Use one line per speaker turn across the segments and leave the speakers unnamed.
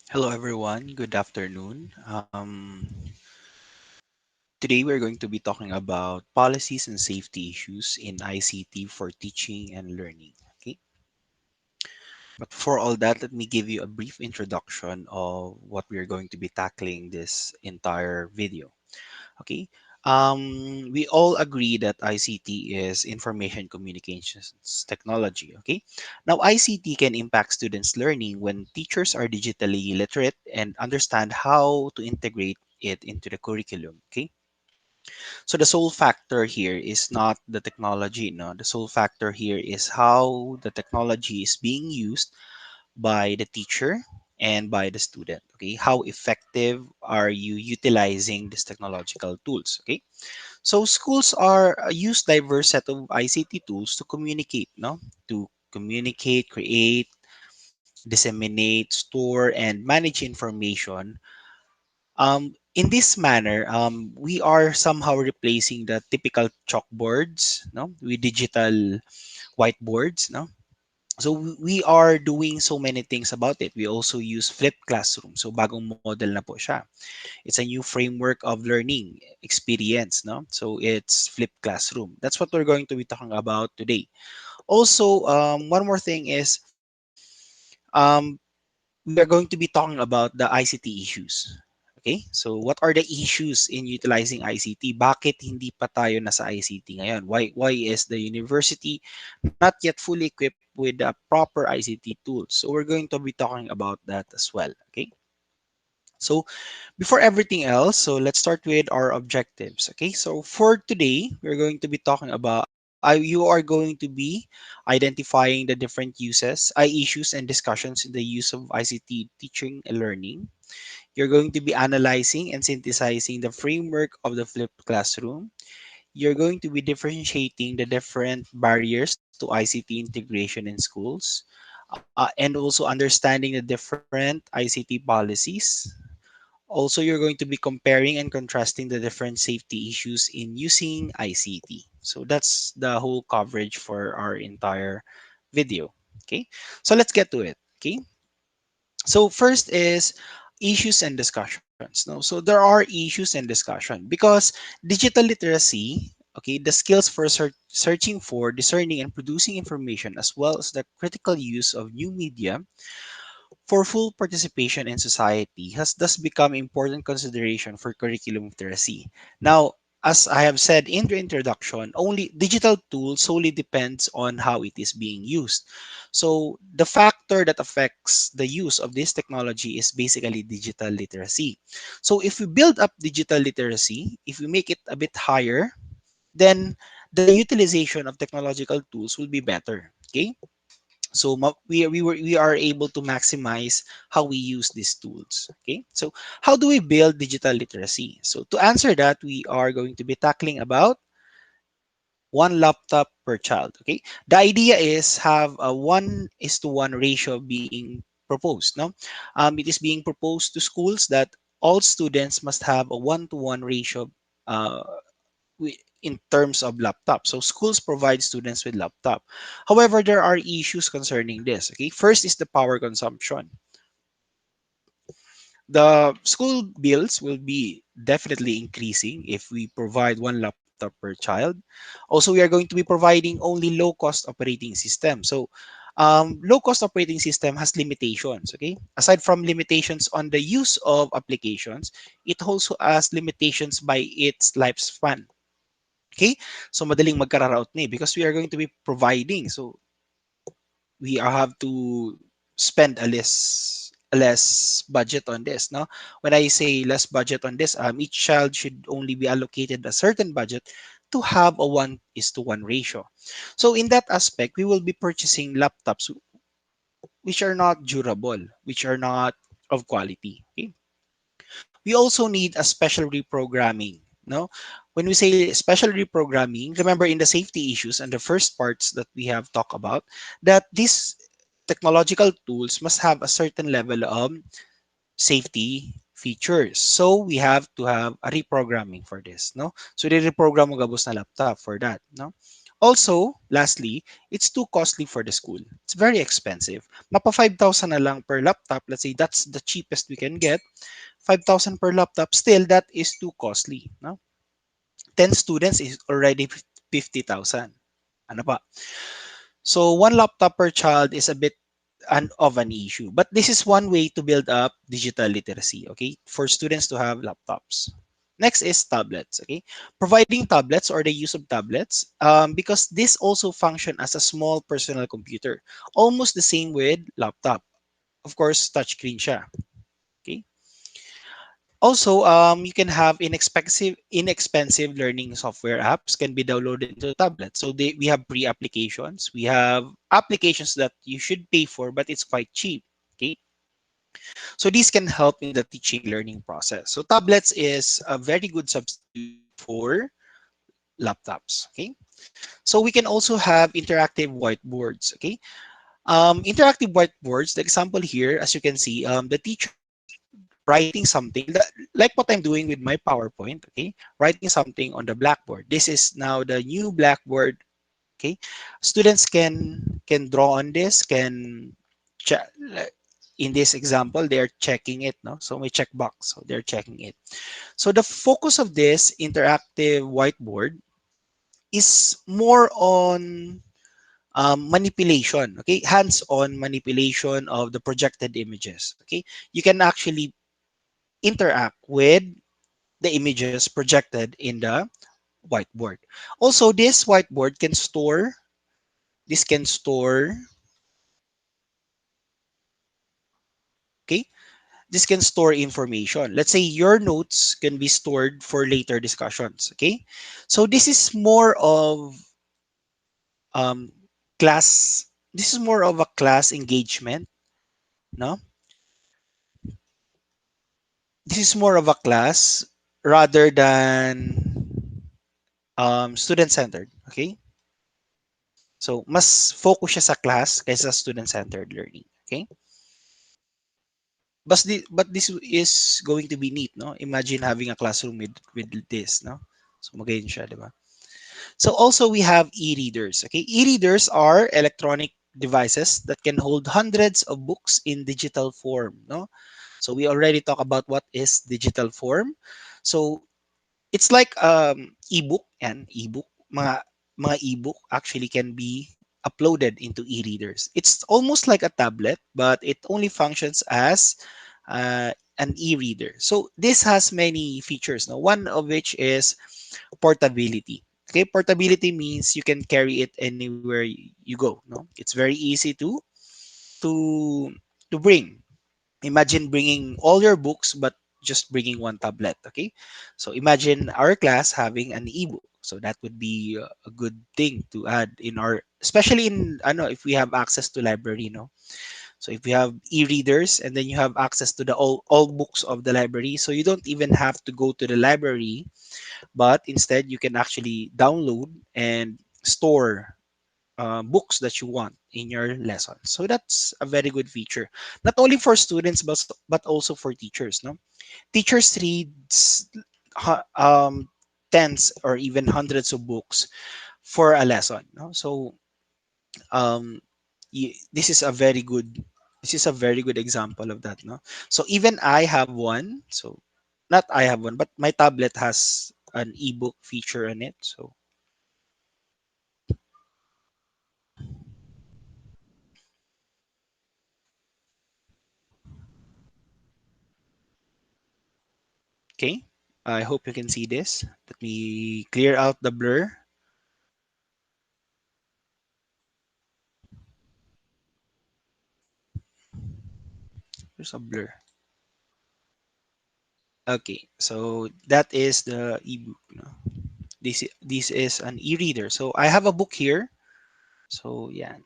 Hello, everyone. Good afternoon. Today, we're going to be talking about policies and safety issues in ICT for teaching and learning. Okay, but before all that, let me give you a brief introduction of what we are going to be tackling this entire video. Okay, we all agree that ICT is information communications technology. Okay, now ICT can impact students' learning when teachers are digitally literate and understand how to integrate it into the curriculum. Okay, so the sole factor here is not the technology. No, the sole factor here is how the technology is being used by the teacher and by the student. Okay, how effective are you utilizing these technological tools? Okay, so schools are use diverse set of ICT tools to communicate, no? To communicate, create, disseminate, store, and manage information. In this manner, we are somehow replacing the typical chalkboards, no, with digital whiteboards, no. So we are doing so many things about it. We also use flipped classroom. So bagong model na po siya. It's a new framework of learning experience, no? So it's flipped classroom. That's what we're going to be talking about today. Also, one more thing is um, we are going to be talking about the ICT issues. Okay? So what are the issues in utilizing ICT? Bakit hindi pa tayo nasa ICT ngayon? Why is the university not yet fully equipped with the proper ICT tools? So we're going to be talking about that as well. Okay? So before everything else, so let's start with our objectives. Okay, so for today, we're going to be talking about, you are going to be identifying the different issues and discussions in the use of ICT teaching and learning. You're going to be analyzing and synthesizing the framework of the flipped classroom. You're going to be differentiating the different barriers to ICT integration in schools, and also understanding the different ICT policies. Also, you're going to be comparing and contrasting the different safety issues in using ICT. So that's the whole coverage for our entire video. Okay, so let's get to it. Okay, so first is issues and discussions. No, so there are issues and discussion because digital literacy. Okay, the skills for searching for, discerning, and producing information, as well as the critical use of new media for full participation in society has thus become important consideration for curriculum literacy. Now, as I have said in the introduction, only digital tools solely depends on how it is being used. So the factor that affects the use of this technology is basically digital literacy. So if we build up digital literacy, if we make it a bit higher, then the utilization of technological tools will be better. Okay, so we are able to maximize how we use these tools. Okay, so how do we build digital literacy? So to answer that, we are going to be tackling about one laptop per child. Okay, the idea is have a 1:1 ratio being proposed. No, it is being proposed to schools that all students must have a 1:1 ratio, uh, in terms of laptop. So schools provide students with laptop. However, there are issues concerning this. Okay, first is the power consumption. The school bills will be definitely increasing if we provide one laptop per child. Also, we are going to be providing only low cost operating system. So low cost operating system has limitations. Okay, aside from limitations on the use of applications, it also has limitations by its lifespan. Okay? So madaling magka-route na because we are going to be providing. So we have to spend a less budget on this, no? When I say less budget on this, each child should only be allocated a certain budget to have a 1:1 ratio. So in that aspect, we will be purchasing laptops which are not durable, which are not of quality. Okay? We also need a special reprogramming. No, when we say special reprogramming, remember in the safety issues and the first parts that we have talked about, that these technological tools must have a certain level of safety features. So we have to have a reprogramming for this. No, so they reprogram mo gabos na laptop for that. No, Also, lastly, it's too costly for the school. It's very expensive. Mapa 5,000 na lang per laptop. Let's say that's the cheapest we can get. 5,000 per laptop. Still, that is too costly. No? 10 students is already 50,000. Ano pa? So one laptop per child is a bit of an issue. But this is one way to build up digital literacy, okay, for students to have laptops. Next is tablets, okay? Providing tablets or the use of tablets, because this also function as a small personal computer, almost the same with laptop. Of course, touchscreen siya, okay? Also, you can have inexpensive learning software apps can be downloaded into tablets. So we have free applications. We have applications that you should pay for, but it's quite cheap. Okay, so these can help in the teaching learning process. So tablets is a very good substitute for laptops. Okay, so we can also have interactive whiteboards. Okay, interactive whiteboards. The example here, as you can see, the teachers writing something that, like what I'm doing with my PowerPoint, okay? Writing something on the blackboard. This is now the new blackboard, okay? Students can draw on this, can check. In this example, they're checking it, no? So may checkbox, so they're checking it. So the focus of this interactive whiteboard is more on manipulation, okay? Hands-on manipulation of the projected images, okay? You can actually interact with the images projected in the whiteboard. Also, this whiteboard can store, this can store, okay? This can store information. Let's say your notes can be stored for later discussions, okay? So this is more of um, class, this is more of a class engagement, no? This is more of a class rather than student-centered, okay? So, mas focus siya sa class kaysa student-centered learning. Okay? But this is going to be neat, no? Imagine having a classroom with this, no? So, magayon siya, di ba? So, also we have e-readers. Okay? E-readers are electronic devices that can hold hundreds of books in digital form, no? So, we already talked about what is digital form. So, it's like ebook and ebook. Mga ebook actually can be uploaded into e-readers. It's almost like a tablet, but it only functions as an e-reader. So this has many features. Now, one of which is portability. Okay, portability means you can carry it anywhere you go. No, it's very easy to to bring. Imagine bringing all your books, but just bringing one tablet. Okay, so imagine our class having an ebook. So that would be a good thing to add in our, especially in, I know, if we have access to library, no. So if you have e-readers and then you have access to the all books of the library, so you don't even have to go to the library, but instead you can actually download and store books that you want in your lesson. So that's a very good feature, not only for students but also for teachers. No, teachers reads tens or even hundreds of books for a lesson. No, so um, this is a very good, this is a very good example of that. No, so even I have one. So not I have one, but my tablet has an ebook feature on it. So okay, I hope you can see this. Let me clear out the blur. There's a blur. Okay, so that is the ebook. No? This is an e-reader. So I have a book here. So yan.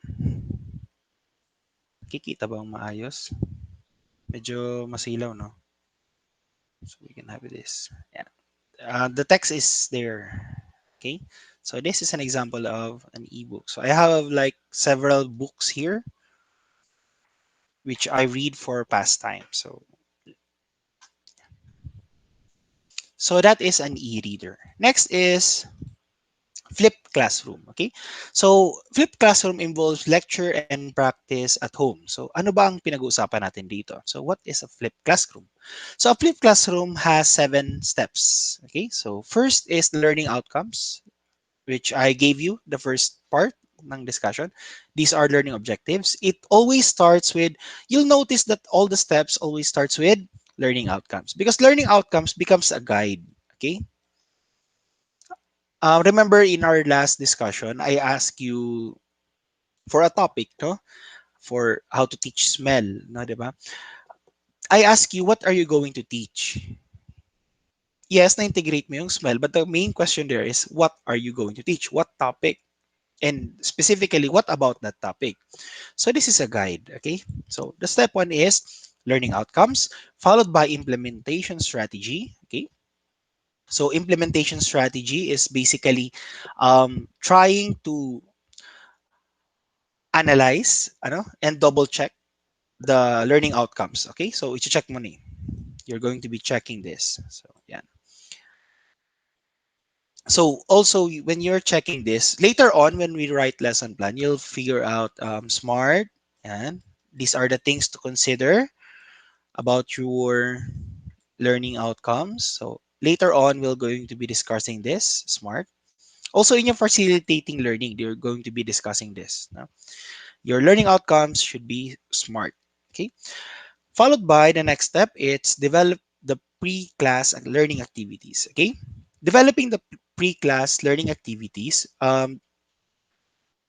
Kikita ba ang maayos? Medyo masilaw, no? So we can have this. Yeah. The text is there. Okay. So this is an example of an ebook. So I have like several books here which I read for pastime. So that is an e-reader. Next is Flipped classroom, okay? So, flipped classroom involves lecture and practice at home. So, ano ba ang pinag-uusapan natin dito? So, what is a flipped classroom? So, a flipped classroom has 7 steps, okay? So, first is the learning outcomes, which I gave you the first part ng discussion. These are learning objectives. It always starts with, you'll notice that all the steps always starts with learning outcomes because learning outcomes becomes a guide, okay? Remember in our last discussion, I asked you for a topic, no? For how to teach smell, no, di ba? I ask you, what are you going to teach? Yes, na-integrate mo yung smell, but the main question there is, what are you going to teach? What topic? And specifically, what about that topic? So this is a guide, okay? So the step one is learning outcomes, followed by implementation strategy, okay? So implementation strategy is basically trying to analyze and double check the learning outcomes. Okay, so i-check mo ni. You're going to be checking this. So yeah. So also when you're checking this later on when we write lesson plan, you'll figure out smart and these are the things to consider about your learning outcomes. So later on we're going to be discussing this smart. Also in your facilitating learning, they're going to be discussing this. No? Your learning outcomes should be smart. Okay. Followed by the next step, it's develop the pre-class learning activities. Okay, developing the pre-class learning activities.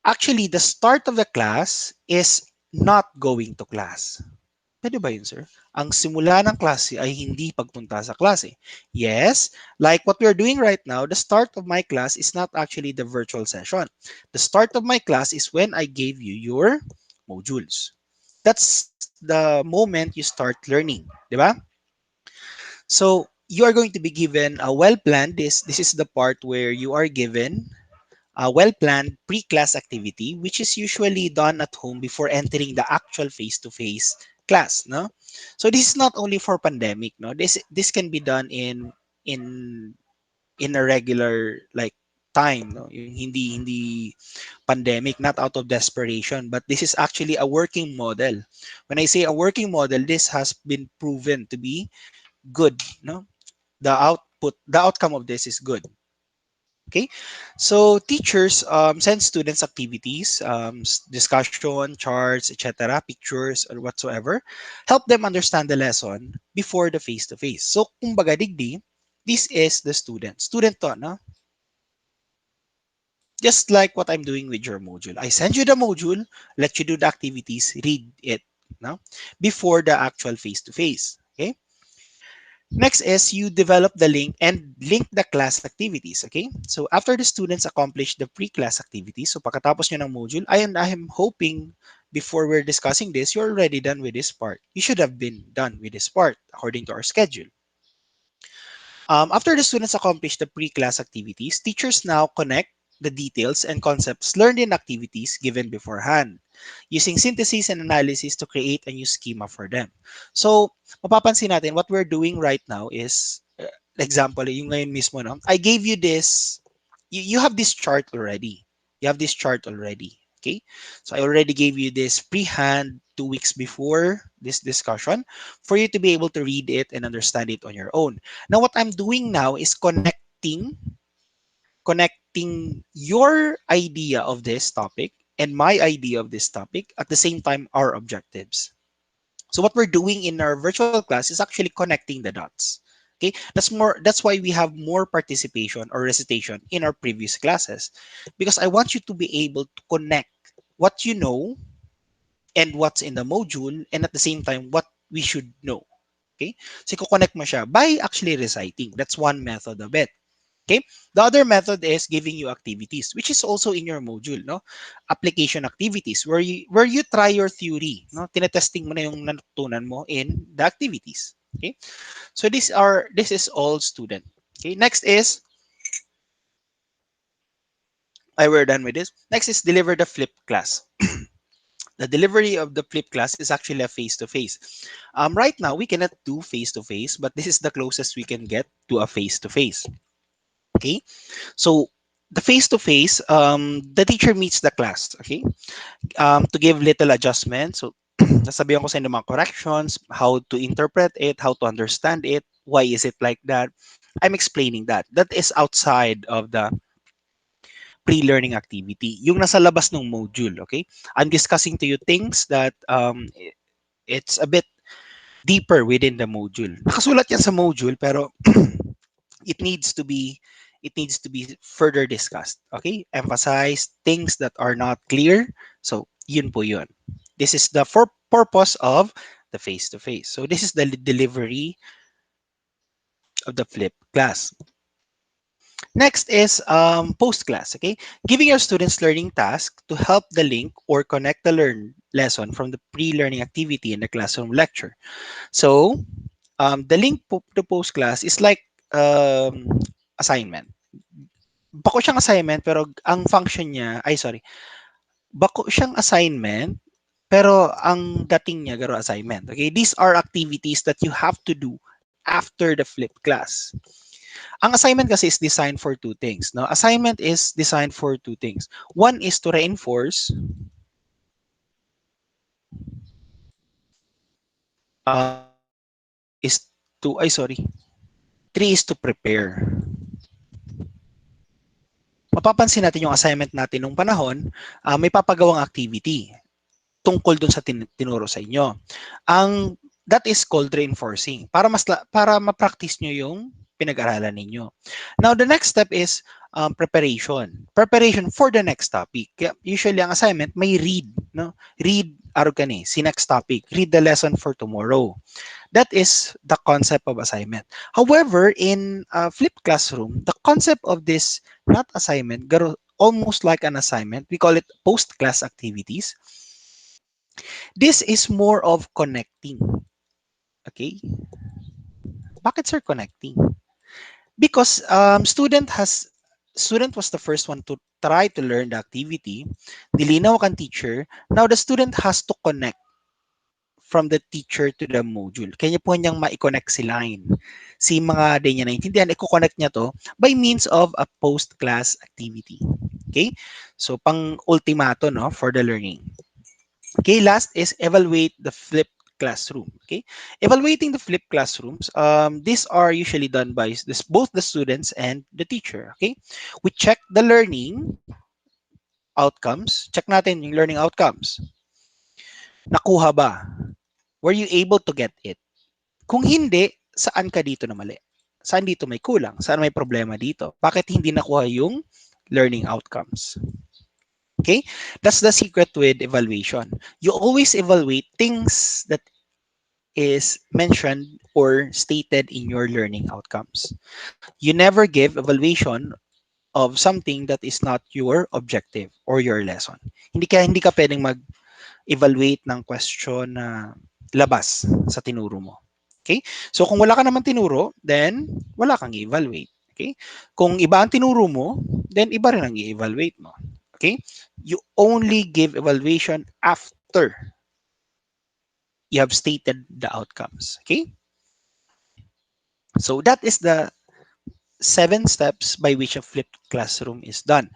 Actually, the start of the class is not going to class. Pwede ba yun, sir? Ang simula ng klase ay hindi pagpunta sa klase. Yes, like what we're doing right now, the start of my class is not actually the virtual session. The start of my class is when I gave you your modules. That's the moment you start learning, di ba? So you are going to be given a well-planned, this is the part where you are given a well-planned pre-class activity, which is usually done at home before entering the actual face-to-face class, no? So this is not only for pandemic, no? This can be done in in a regular like time, no? Yung hindi pandemic, not out of desperation, but this is actually a working model. When I say a working model, this has been proven to be good, no? The outcome of this is good. Okay, so teachers send students activities, discussion, charts, etc., pictures, or whatsoever, help them understand the lesson before the face-to-face. So, kumbaga digdi, this is the student. Student to, no? Just like what I'm doing with your module. I send you the module, let you do the activities, read it, no? Before the actual face-to-face. Okay? Next is you develop the link and link the class activities. Okay? So after the students accomplish the pre-class activities, so pagkatapos nyo ng module, I am hoping before we're discussing this, you're already done with this part. You should have been done with this part according to our schedule. After the students accomplish the pre-class activities, teachers now connect the details and concepts learned in activities given beforehand, using synthesis and analysis to create a new schema for them. So, mapapansin natin, what we're doing right now is, example, yung ngayon mismo, no? I gave you this, you have this chart already. You have this chart already. Okay? So, I already gave you this pre-hand 2 weeks before this discussion for you to be able to read it and understand it on your own. Now, what I'm doing now is connecting your idea of this topic and my idea of this topic at the same time our objectives. So what we're doing in our virtual class is actually connecting the dots. Okay, that's why we have more participation or recitation in our previous classes because I want you to be able to connect what you know and what's in the module and at the same time what we should know. Okay? So connect mo siya by actually reciting. That's one method of it. Okay? The other method is giving you activities, which is also in your module, no? Application activities where you try your theory, no? Tinetesting mo na yung natutunan mo in the activities. Okay? So this is all student. Okay? Next is we're done with this. Next is deliver the flip class. The delivery of the flip class is actually a face-to-face. Right now, we cannot do face-to-face, but this is the closest we can get to a face-to-face. Okay? So The face-to-face, the teacher meets the class, okay? To give little adjustments. So, nasabihan ko sa inyo mga corrections, how to interpret it, how to understand it, why is it like that. I'm explaining that. That is outside of the pre-learning activity. Yung nasa labas ng module, okay? I'm discussing to you things that it's a bit deeper within the module. Nakasulat yan sa module, pero it needs to be further discussed. Okay? Emphasize things that are not clear. So, yun po yun. This is the for purpose of the face-to-face. So, this is the delivery of the flip class. Next is post-class, okay? Giving your students learning tasks to help the link or connect the lesson from the pre-learning activity in the classroom lecture. So, the link to post-class is like assignment. Bako siyang assignment pero ang function niya, ay sorry, bako siyang assignment pero ang dating niya garo assignment. Okay? These are activities that you have to do after the flip class. Ang assignment kasi is designed for two things. No? Assignment is designed for two things. One is to reinforce, two is to, ay sorry, three is to prepare. Mapapansin natin yung assignment natin nung panahon, may papagawang activity tungkol dun sa tinuro sa inyo. Ang that is called reinforcing para para ma-practice nyo yung pinag-aralan ninyo. Now the next step is preparation. Preparation for the next topic. Kaya usually ang assignment may read, no? Read arugani, si next topic. Read the lesson for tomorrow. That is the concept of assignment. However, in flipped classroom, the concept of this not assignment, almost like an assignment. We call it post-class activities. This is more of connecting. Okay? Bakit sir connecting? Because student was the first one to try to learn the activity. Nilinaw kan teacher. Now the student has to connect from the teacher to the module. Kanya po niyang ma-connect si line. Si mga di niya naintindihan, i-connect niya to by means of a post-class activity. Okay? So, pang-ultimato no, for the learning. Okay, last is evaluate the flipped classroom. Okay, evaluating the flipped classrooms. These are usually done by both the students and the teacher. Okay, we check the learning outcomes. Check natin yung learning outcomes. Nakuha ba? Were you able to get it? Kung hindi, saan ka dito na mali? Saan dito may kulang? Saan may problema dito? Bakit hindi nakuha yung learning outcomes? Okay, that's the secret with evaluation. You always evaluate things that is mentioned or stated in your learning outcomes. You never give evaluation of something that is not your objective or your lesson. Hindi ka pwedeng mag-evaluate ng question na labas sa tinuro mo. Okay? So kung wala ka naman tinuro, then wala kang i-evaluate. Okay? Kung iba ang tinuro mo, then iba rin ang i-evaluate mo. Okay? You only give evaluation after you have stated the outcomes. Okay? So that is the 7 steps by which a flipped classroom is done.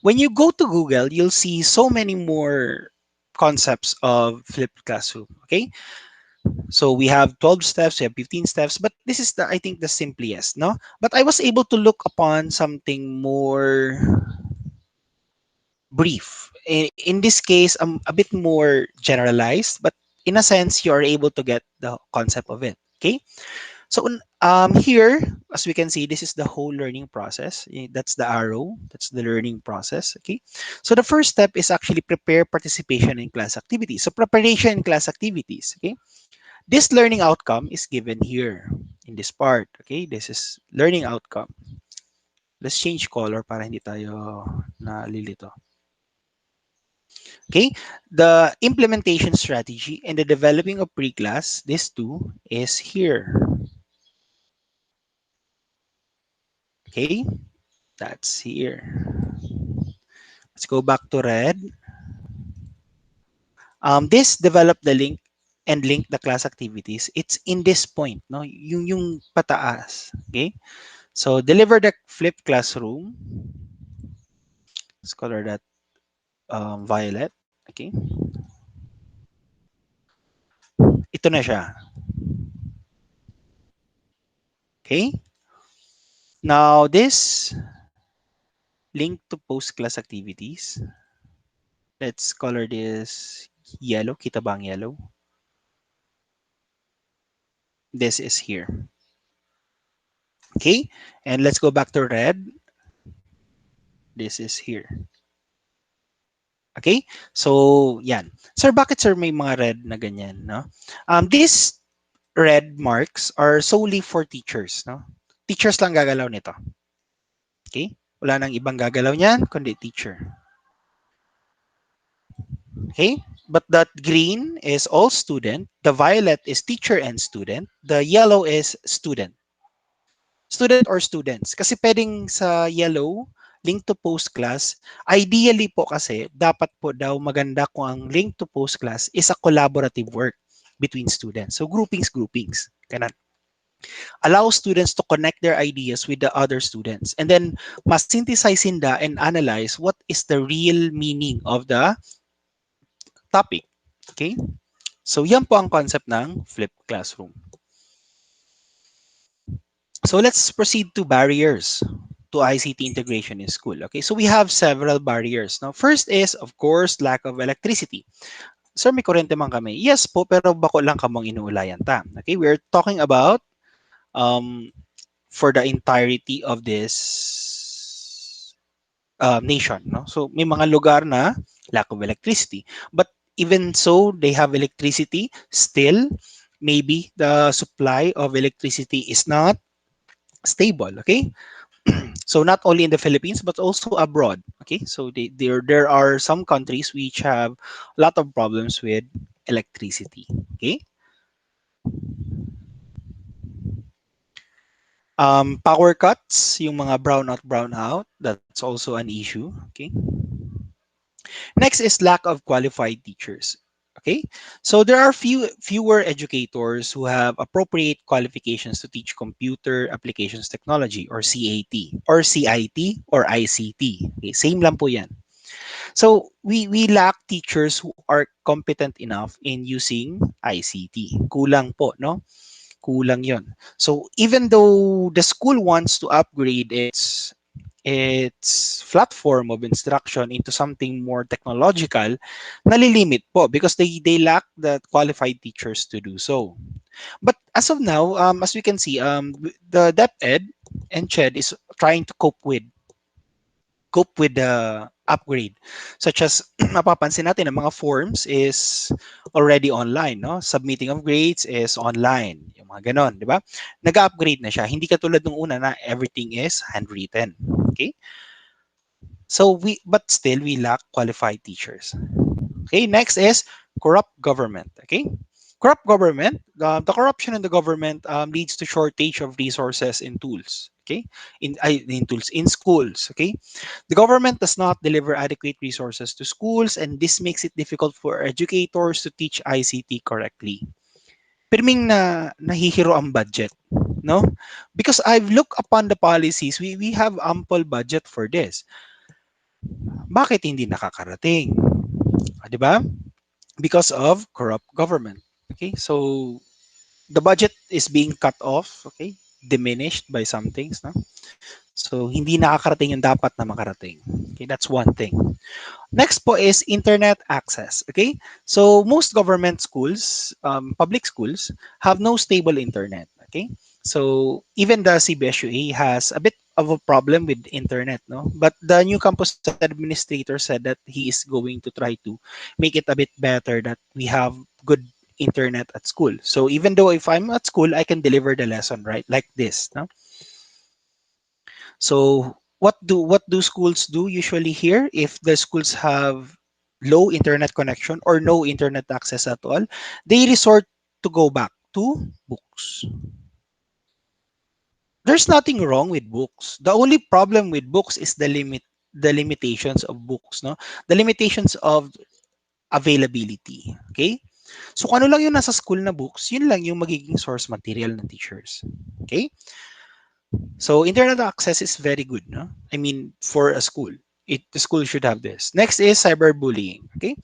When you go to Google, you'll see so many more concepts of flipped classroom. Okay, so we have 12 steps, we have 15 steps, but this is I think the simplest, no? But I was able to look upon something more brief. In this case, a bit more generalized, but in a sense, you are able to get the concept of it. Okay. So here, as we can see, this is the whole learning process. That's the arrow. That's the learning process. Okay. So the first step is actually prepare participation in class activities. So preparation in class activities. Okay. This learning outcome is given here in this part. Okay. This is learning outcome. Let's change color para hindi tayo nalilito. Okay. The implementation strategy and the developing of pre-class, this too is here. Okay. That's here. Let's go back to red. This develop the link and link the class activities. It's in this point, no? Yung pataas. Okay? So deliver the flipped classroom. Let's color that violet. Okay. Ito na siya. Okay. Now, this link to post-class activities. Let's color this yellow. Kita ba ang yellow? This is here. Okay. And let's go back to red. This is here. Okay? So, yan. Sir, bakit sir may mga red na ganyan, no? These red marks are solely for teachers, no? Teachers lang gagalaw nito. Okay? Wala nang ibang gagalaw niyan, kundi teacher. Okay? But that green is all student, the violet is teacher and student, the yellow is student. Student or students. Kasi pwedeng sa yellow, link to post class, ideally po kasi, dapat po daw maganda kung ang link to post class is a collaborative work between students. So groupings. Ganun. Allow students to connect their ideas with the other students. And then, mas-synthesize nila and analyze what is the real meaning of the topic. Okay? So, yan po ang concept ng flipped classroom. So let's proceed to barriers to ICT integration in school. Okay, so we have several barriers. Now, first is, of course, lack of electricity. Sir, may kuryente man kami. Yes po, pero bako lang kamong inuulayan ta. Okay, we're talking about um, for the entirety of this nation. No? So may mga lugar na lack of electricity. But even so, they have electricity. Still, maybe the supply of electricity is not stable. Okay, so not only in the Philippines but also abroad. Okay, so there are some countries which have a lot of problems with electricity. Okay, power cuts, yung mga brownout, that's also an issue. Okay, next is lack of qualified teachers. Okay, so there are fewer educators who have appropriate qualifications to teach computer applications technology or CAT or CIT or ICT. Okay, same lang po yan. So we lack teachers who are competent enough in using ICT. Kulang po, no? Kulang 'yon. So even though the school wants to upgrade its platform of instruction into something more technological, nalilimit po because they lack the qualified teachers to do so. But as of now, as we can see, the DepEd and CHED is trying to cope with the upgrade. Such as, mapapansin natin ang mga forms is already online, no? Submitting of grades is online. Yung mga ganon, di ba? Nag-upgrade na siya. Hindi katulad nung una na everything is handwritten. Okay? So, but still, we lack qualified teachers. Okay, next is corrupt government. Okay, corrupt government. The corruption in the government leads to shortage of resources and tools. Okay, in tools in schools. Okay, the government does not deliver adequate resources to schools, and this makes it difficult for educators to teach ICT correctly. Pirming na nahihiro ang budget, no? Because I've looked upon the policies, we have ample budget for this. Bakit hindi nakakarating? Di ba? Because of corrupt government. Okay, so the budget is being cut off, okay, diminished by some things, no? So hindi nakakarating yung dapat na makarating. Okay, that's one thing. Next po is internet access. Okay, so most government schools, public schools, have no stable internet. Okay, so even the CBSUA has a bit of a problem with internet, no? But the new campus administrator said that he is going to try to make it a bit better that we have good internet at school. So even though if I'm at school, I can deliver the lesson right like this, no? So what do schools do usually here if the schools have low internet connection or no internet access at all? They resort to go back to books. There's nothing wrong with books. The only problem with books is the limitations of books, no? The limitations of availability. Okay? So kung ano lang yung nasa school na books, yun lang yung magiging source material ng teachers. Okay? So internet access is very good, no? I mean, for a school. the school should have this. Next is cyberbullying. Okay,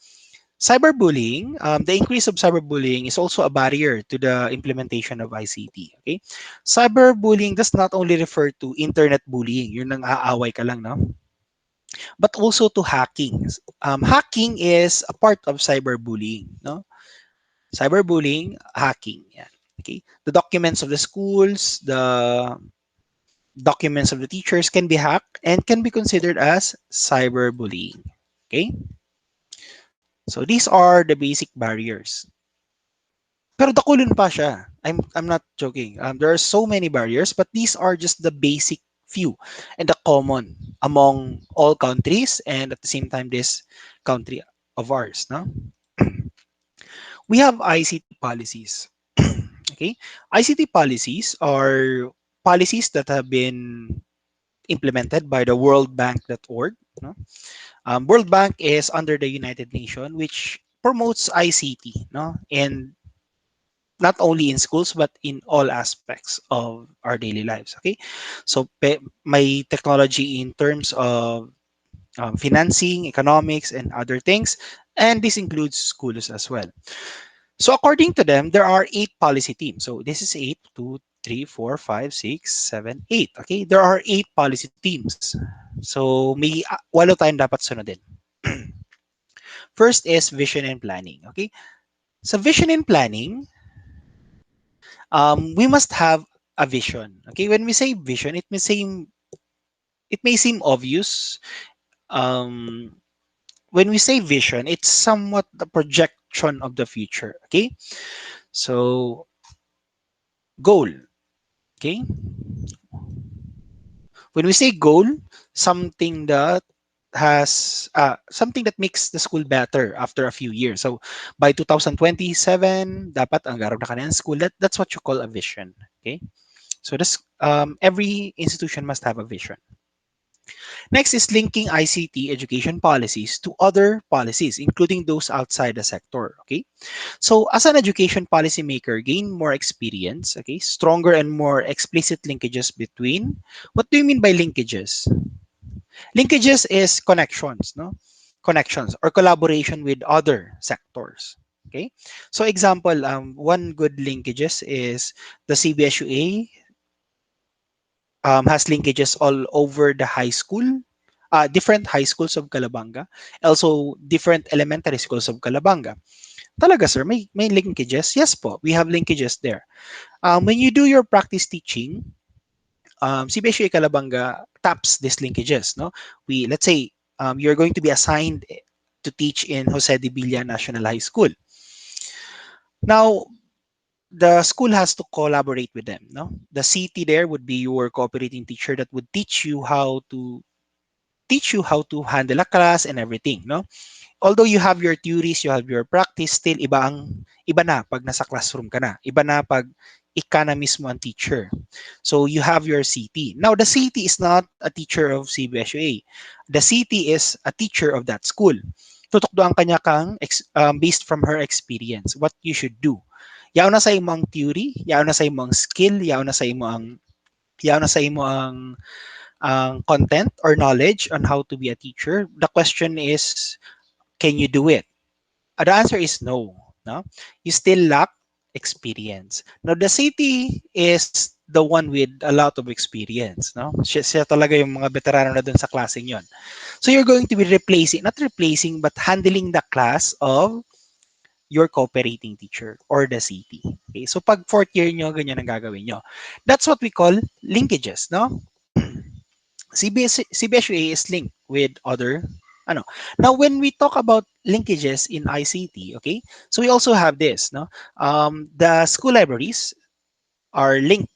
cyberbullying, the increase of cyberbullying is also a barrier to the implementation of ICT. Okay, cyberbullying does not only refer to internet bullying, yun nang aaway ka lang, no? But also to hacking. Hacking is a part of cyberbullying, no? Cyberbullying, hacking. Yan. Okay, the documents of the schools, the documents of the teachers can be hacked and can be considered as cyberbullying. Okay, so these are the basic barriers. Pero dakulin pa siya. I'm not joking. There are so many barriers, but these are just the basic few and the common among all countries and at the same time this country of ours. No, we have ICT policies. Okay, ICT policies are policies that have been implemented by the World Bank.org. No? World Bank is under the United Nations, which promotes ICT, no, and not only in schools but in all aspects of our daily lives. Okay, so my technology in terms of financing, economics, and other things, and this includes schools as well. So according to them, there are eight policy teams. So this is eight, two, three, four, five, six, seven, eight. Okay, there are eight policy teams. So may walo tayong dapat sunodin. First is vision and planning. Okay, so vision and planning, we must have a vision. Okay, when we say vision, it may seem obvious. Um, when we say vision, it's somewhat the projection of the future. Okay, so goal. Okay, when we say goal, something that something that makes the school better after a few years. So by 2027, dapat ang garap na ka na ng school. That's what you call a vision. Okay, so this every institution must have a vision. Next is linking ICT education policies to other policies, including those outside the sector. Okay, so as an education policymaker, gain more experience. Okay, stronger and more explicit linkages between. What do you mean by linkages? Linkages is connections, no? Connections or collaboration with other sectors. Okay, so example, one good linkages is the CBSUA has linkages all over the high school, different high schools of Calabanga, also different elementary schools of Calabanga. Talaga sir, may linkages? Yes po, we have linkages there. When you do your practice teaching, CBSUA Calabanga taps these linkages. No, let's say you're going to be assigned to teach in Jose de Villa National High School. Now, the school has to collaborate with them. No, the city there would be your cooperating teacher that would teach you how to handle a class and everything. No, although you have your theories, you have your practice, still iba na pag nasa classroom ka na. Iba na pag ika na mismo ang teacher. So you have your CT. Now the CT is not a teacher of CBSUA. The CT is a teacher of that school. Tutukdoan kanya kang based from her experience what you should do. Yaw na sa imo ang theory, yaw na sa imo ang skill, yaw na sa imo ang content or knowledge on how to be a teacher. The question is, can you do it? The answer is no. No, you still lack experience. Now the city is the one with a lot of experience. No, siya talaga yung mga veterano na dun sa klaseng yon. So you're going to be not replacing, but handling the class of your cooperating teacher or the city. Okay, so pag fourth year nyo, ganyan ang gagawin nyo. That's what we call linkages. No, CBSUA is linked with other ano. Now when we talk about linkages in ICT, okay? So we also have this, no? The school libraries are linked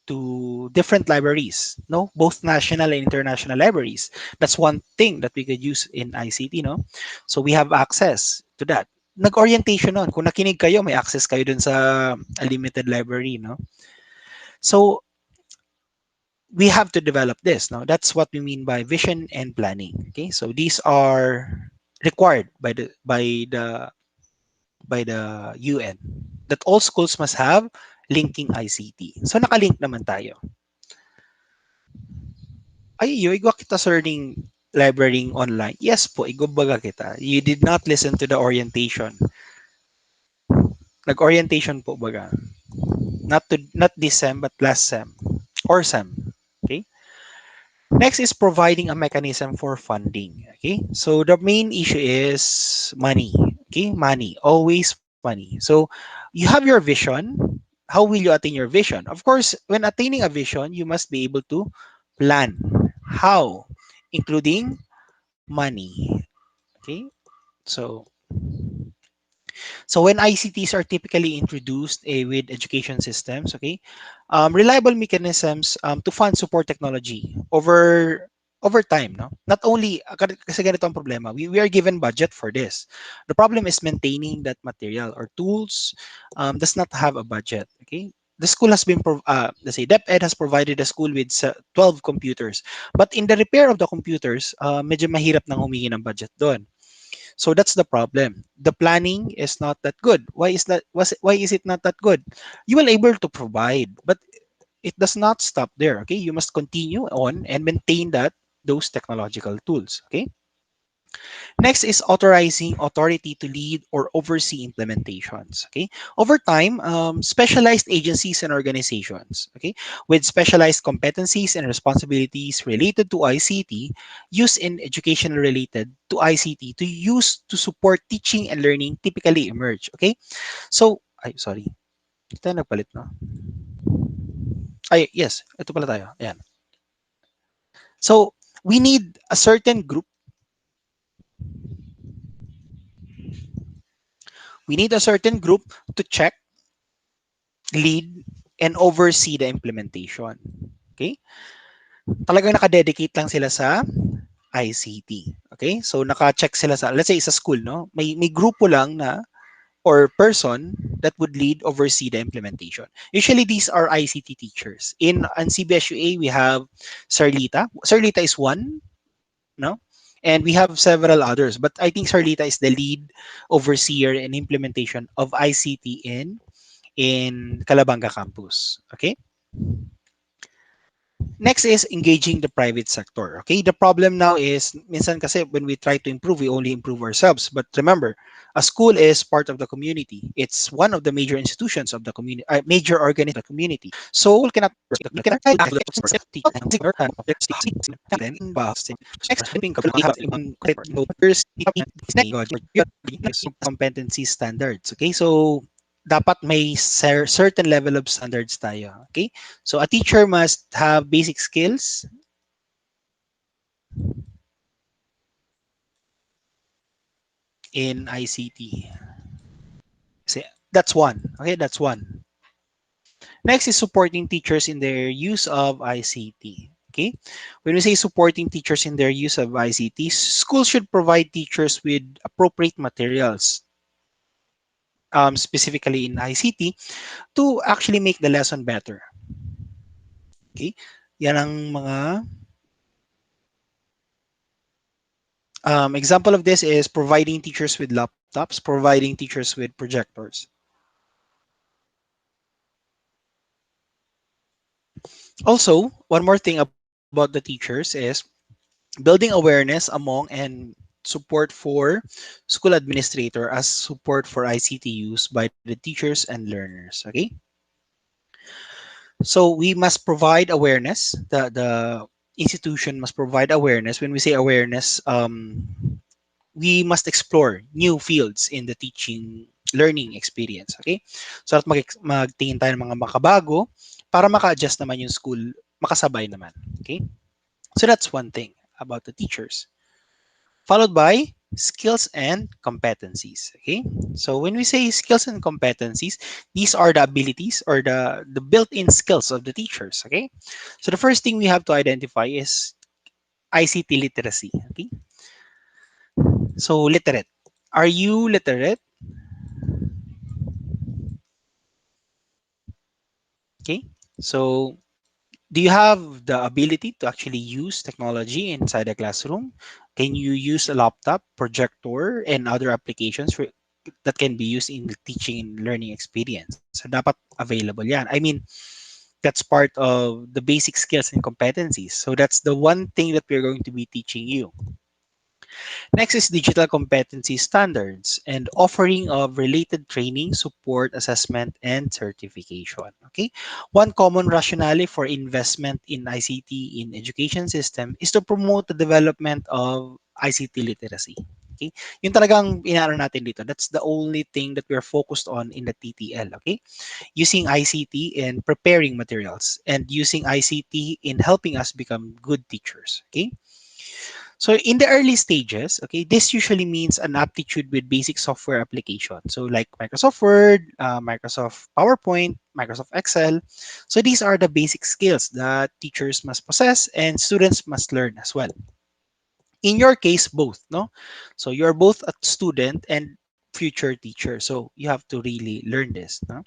to different libraries, no? Both national and international libraries. That's one thing that we could use in ICT, no? So we have access to that. Nag-orientation nun. Kung nakinig kayo, may access kayo dun sa limited library, no? So we have to develop this. Now, that's what we mean by vision and planning. Okay, so these are required by the UN that all schools must have linking ICT. So nakalink naman tayo. Ay, yo igwa kita sir ning librarying online. Yes po, igumbaga kita. You did not listen to the orientation. Nag-orientation po baga. Not this sem, but last sem. Or sem. Okay? Next is providing a mechanism for funding. Okay? So the main issue is money. Okay? Money. Always money. So you have your vision. How will you attain your vision? Of course, when attaining a vision, you must be able to plan. How? Including money. Okay? So So when ICTs are typically introduced with education systems, okay, reliable mechanisms to fund support technology over time, no? Not only kasi ganito ang problema, we are given budget for this. The problem is maintaining that material or tools does not have a budget, okay? The school has been, let's say, DepEd has provided the school with 12 computers. But in the repair of the computers, medyo mahirap nang humingi ng budget doon. So that's the problem. The planning is not that good. Why is it not that good? You will able to provide, but it does not stop there. Okay, you must continue on and maintain that those technological tools. Okay. Next is authorizing authority to lead or oversee implementations. Okay. Over time, specialized agencies and organizations, okay, with specialized competencies and responsibilities related to ICT, used in education related to ICT to use to support teaching and learning typically emerge. Okay. So, ay, sorry. Ito na nagpalit, no? Ay, yes. Ito pala tayo. Ayan. So, we need a certain group. We need a certain group to check, lead, and oversee the implementation. Okay? Talagang nakadedicate lang sila sa ICT. Okay? So naka-check sila sa, let's say sa school, no? May grupo lang na or person that would lead, oversee the implementation. Usually these are ICT teachers. In CBSUA, we have Sarlita. Sarlita is one, no? And we have several others, but I think Sarlita is the lead overseer and implementation of ICT in Calabanga campus. Okay? Next is engaging the private sector. Okay, the problem now is minsan kasi when we try to improve, we only improve ourselves. But remember, a school is part of the community. It's one of the major institutions of the community, major organization of the community. So you cannot try to competency standards. Okay, so dapat may certain level of standards tayo. Okay, so a teacher must have basic skills in ICT. So that's one. Okay, that's one. Next is supporting teachers in their use of ICT. Okay, when we say supporting teachers in their use of ICT, schools should provide teachers with appropriate materials, specifically in ICT, to actually make the lesson better. Okay, yan ang mga example of this is providing teachers with laptops, providing teachers with projectors. Also, one more thing about the teachers is building awareness among and support for school administrator as support for ICT use by the teachers and learners. Okay, so we must provide awareness. The institution must provide awareness. When we say awareness, we must explore new fields in the teaching learning experience. Okay, so at magtingin tayo ng mga makabago para maka-adjust naman yung school, makasabay naman. Okay, so that's one thing about the teachers. Followed by skills and competencies. Okay, so when we say skills and competencies, these are the abilities or the built-in skills of the teachers. Okay, so the first thing we have to identify is ICT literacy. Okay, so literate. Are you literate? Okay, so do you have the ability to actually use technology inside the classroom? Can you use a laptop, projector, and other applications that can be used in the teaching and learning experience? So dapat available yan. I mean, That's part of the basic skills and competencies. So that's the one thing that we're going to be teaching you. Next is digital competency standards and offering of related training, support, assessment, and certification. Okay. One common rationale for investment in ICT in education system is to promote the development of ICT literacy. Okay. Yung talagang inaano natin dito. That's the only thing that we're focused on in the TTL. Okay. Using ICT in preparing materials and using ICT in helping us become good teachers. Okay. So in the early stages, okay, this usually means an aptitude with basic software application. So like Microsoft Word, Microsoft PowerPoint, Microsoft Excel. So these are the basic skills that teachers must possess and students must learn as well. In your case, both, no? So you're both a student and future teacher. So you have to really learn this, no?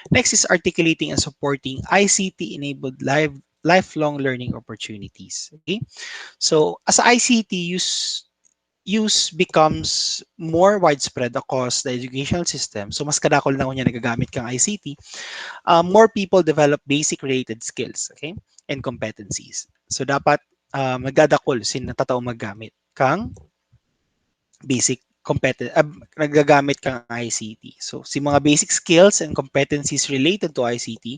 Next is articulating and supporting ICT enabled lifelong learning opportunities. Okay. So as ICT use becomes more widespread across the educational system, so mas kadakol na kunya nagagamit kang ICT, more people develop basic related skills, okay, and competencies. So dapat nagdadakol sin natatao maggamit kang basic nagagamit kang ICT. So si mga basic skills and competencies related to ICT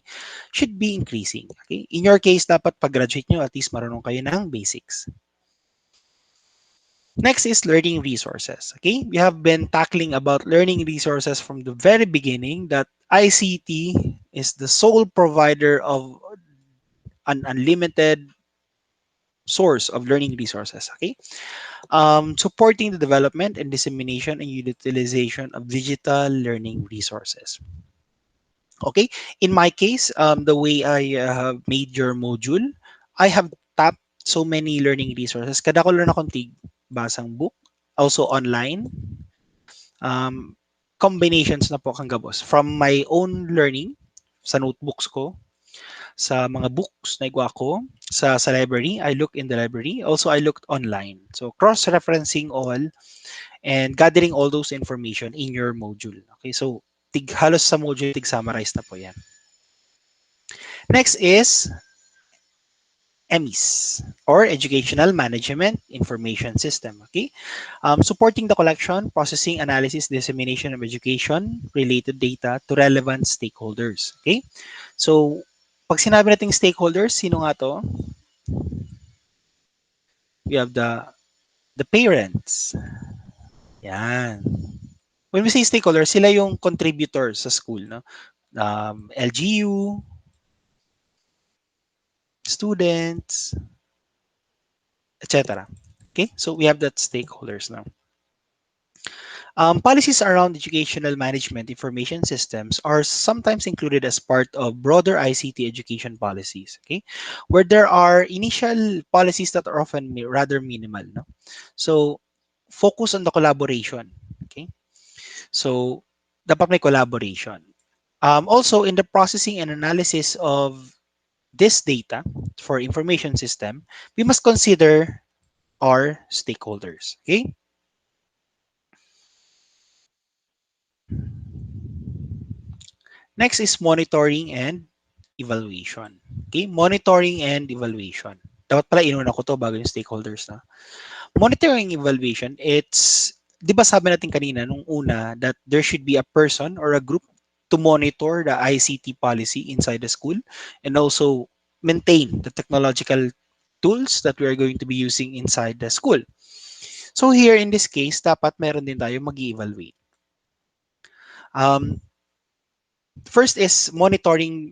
should be increasing. Okay? In your case, dapat pag-graduate nyo, at least marunong kayo ng basics. Next is learning resources. Okay, we have been tackling about learning resources from the very beginning that ICT is the sole provider of an unlimited source of learning resources. Okay, supporting the development and dissemination and utilization of digital learning resources. Okay, in my case, the way I have made your module, I have tapped so many learning resources. Kada ko lang na kontig basang book, also online, um, combinations na po kang gabos. From my own learning, sa notebooks ko, sa mga books na igwa ko, sa library, I look in the library. Also, I looked online. So, cross-referencing all and gathering all those information in your module. Okay, so halos sa module, tig-summarize na po yan. Next is EMIS or Educational Management Information System. Okay, supporting the collection, processing, analysis, dissemination of education-related data to relevant stakeholders. Okay, so pag sinabi nating stakeholders, sino nga to? We have the parents. Yan. When we say stakeholders, sila yung contributors sa school, no? LGU, students, etc. Okay, so we have that stakeholders now. Policies around educational management information systems are sometimes included as part of broader ICT education policies, okay, where there are initial policies that are often rather minimal. No? So, focus on the collaboration. Okay, so dapat may collaboration. Also, in the processing and analysis of this data for information system, we must consider our stakeholders. Okay. Next is monitoring and evaluation. Okay, monitoring and evaluation. Dapat pala inuna ko to bago yung stakeholders na. Monitoring evaluation, it's, di ba sabi natin kanina nung una that there should be a person or a group to monitor the ICT policy inside the school and also maintain the technological tools that we are going to be using inside the school. So here in this case, dapat meron din tayo mag-evaluate. Um, First is monitoring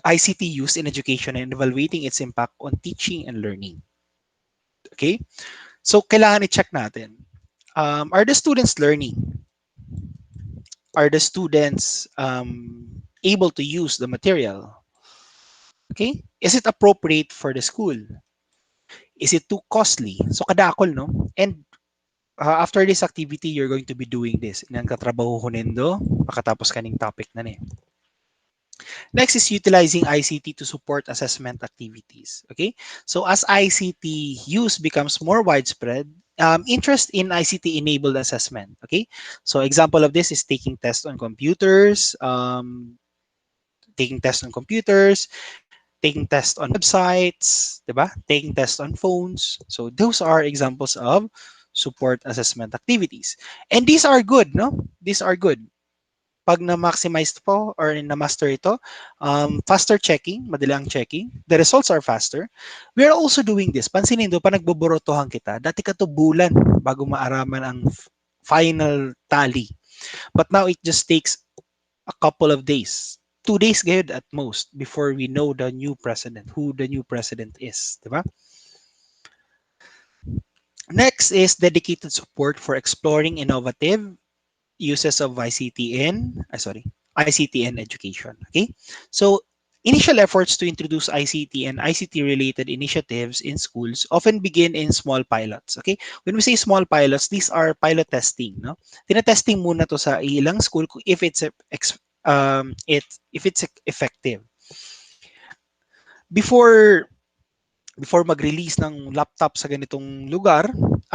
ICT use in education and evaluating its impact on teaching and learning. Okay? So, kailangan i-check natin. Are the students learning? Are the students able to use the material? Okay? Is it appropriate for the school? Is it too costly? So, kadakol, no? And after this activity, you're going to be doing this. Inang katrabaho ko nindo, makatapos kaning topic na ni. Next is utilizing ICT to support assessment activities. Okay, so as ICT use becomes more widespread, interest in ICT-enabled assessment. Okay, so example of this is taking tests on computers, taking tests on computers, taking tests on websites, diba? Taking tests on phones. So those are examples of support assessment activities. And these are good, no? These are good. Pag na-maximize po or na-master ito, faster checking, madali ang checking, the results are faster. We are also doing this. Pansinin do, pa nagboborotohan kita, dati ka to bulan bago maaraman ang final tally. But now it just takes a couple of days. 2 days good at most before we know the new president, who the new president is. Diba? Next is dedicated support for exploring innovative uses of ICT and education. Okay, so initial efforts to introduce ICT and ICT related initiatives in schools often begin in small pilots. Okay, when we say small pilots, these are pilot testing. No, tinatesting muna to sa ilang school if it's effective. Before mag-release ng laptop sa ganitong lugar,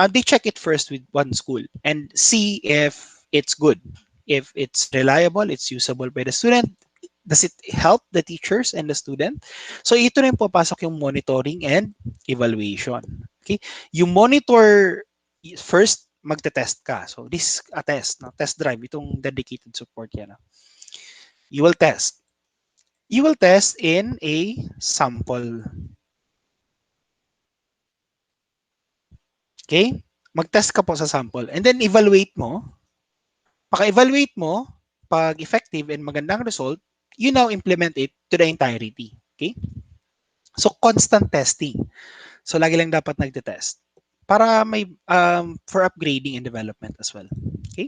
they check it first with one school and see if it's good, if it's reliable, it's usable by the student, does it help the teachers and the student? So ito na yung papasok yung monitoring and evaluation. Okay? You monitor first, magte-test ka. So this is a test, no? Test drive, itong dedicated support yan. No? You will test. You will test in a sample. Okay? Mag-test ka po sa sample and then evaluate mo. Paka-evaluate mo, pag effective and magandang result, you now implement it to the entirety. Okay? So, constant testing. So, lagi lang dapat nagte-test para may for upgrading and development as well. Okay?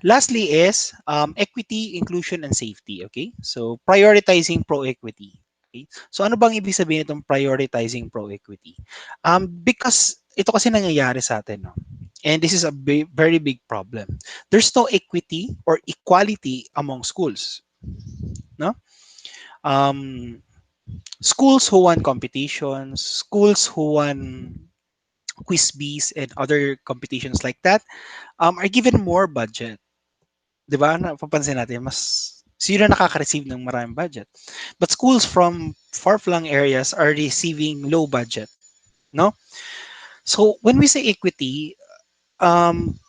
Lastly is equity, inclusion, and safety. Okay? So, prioritizing pro-equity. Okay? So, ano bang ibig sabihin itong prioritizing pro-equity? Because ito kasi nangyayari sa atin, no? And this is a very big problem. There's no equity or equality among schools. No? Um, Schools who won competitions, schools who won quiz bees and other competitions like that are given more budget. Di ba? Napapansin natin, mas sino nakaka-receive ng maraming budget. But schools from far-flung areas are receiving low budget. No? So when we say equity, um,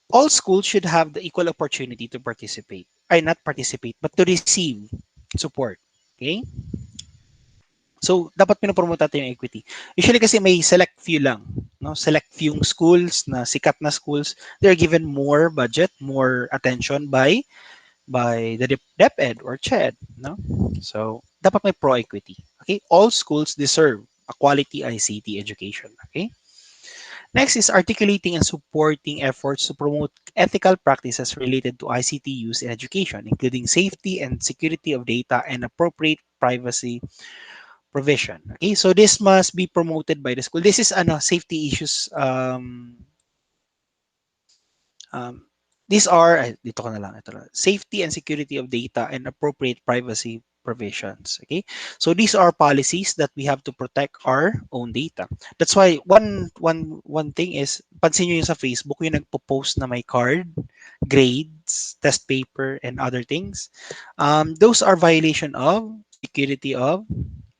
all schools should have the equal opportunity to participate. Ay, not participate, but to receive support. Okay? So, dapat pinopromote natin yung equity. Usually kasi may select few lang. No? Select few schools na sikat na schools. They're given more budget, more attention by the DepEd or CHED. No? So, dapat may pro-equity. Okay? All schools deserve a quality ICT education. Okay? Next is articulating and supporting efforts to promote ethical practices related to ICT use in education, including safety and security of data and appropriate privacy provision. Okay, so this must be promoted by the school. This is safety issues. Um, these are dito ko na lang ito na. Safety and security of data and appropriate privacy provisions. Okay, so these are policies that we have to protect our own data. That's why one thing is pansin niyo yung sa Facebook yung nagpo-post na may card, grades, test paper, and other things. Those are violation of security of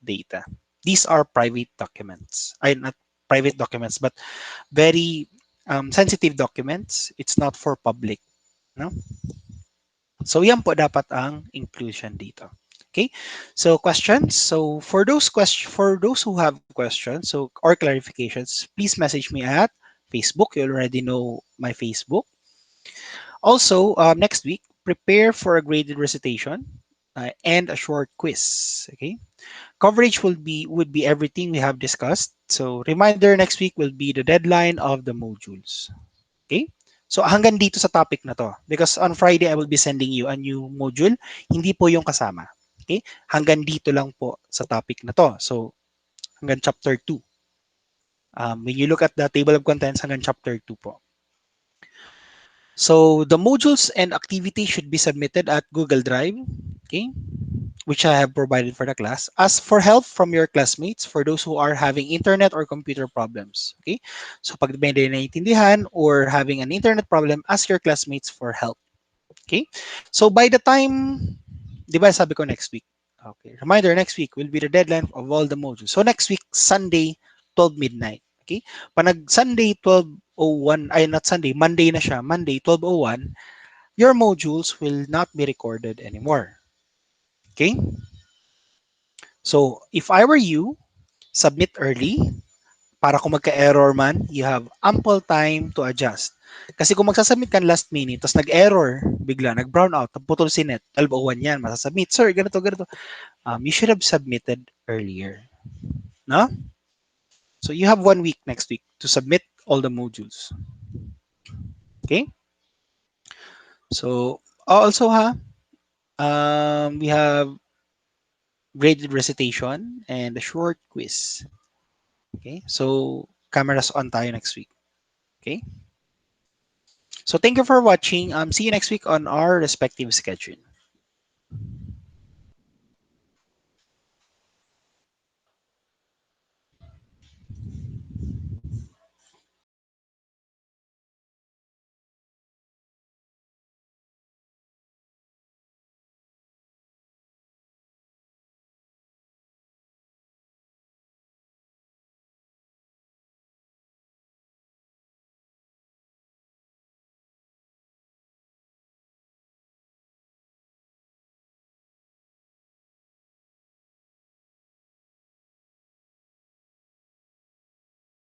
data. These are private documents. I not private documents, but very sensitive documents. It's not for public. No? So yan po dapat ang inclusion dito. Okay? So questions. So for those who have questions or clarifications, please message me at Facebook. You already know my Facebook. Also, next week, prepare for a graded recitation and a short quiz. Okay? Coverage would be everything we have discussed. So reminder next week will be the deadline of the modules. Okay? So hanggang dito sa topic na to because on Friday I will be sending you a new module, hindi po yung kasama. Okay? Hanggang dito lang po sa topic na to. So hanggang chapter 2. When you look at the table of contents hanggang chapter 2 po. So the modules and activities should be submitted at Google Drive. Okay? Which I have provided for the class. Ask for help from your classmates for those who are having internet or computer problems. Okay? So pag may naiintindihan or having an internet problem, ask your classmates for help. Okay? So by the time, di ba sabi ko next week? Okay. Reminder, next week will be the deadline of all the modules. So next week, Sunday, 12 midnight. Okay? Pag Sunday, 12:01, ay not Sunday, Monday na siya, Monday, 12:01, your modules will not be recorded anymore. Okay? So if I were you, submit early para kung magka-error man, you have ample time to adjust. Kasi kung magsasubmit ka last minute, tapos nag-error, bigla, nag-brown out, putol si net, 12:01 yan, masasubmit, sir, ganito, ganito. You should have submitted earlier. No? So you have 1 week next week to submit all the modules. Okay? So also we have graded recitation and a short quiz. Okay? So cameras on tayo next week. Okay? So thank you for watching. See you next week on our respective schedule.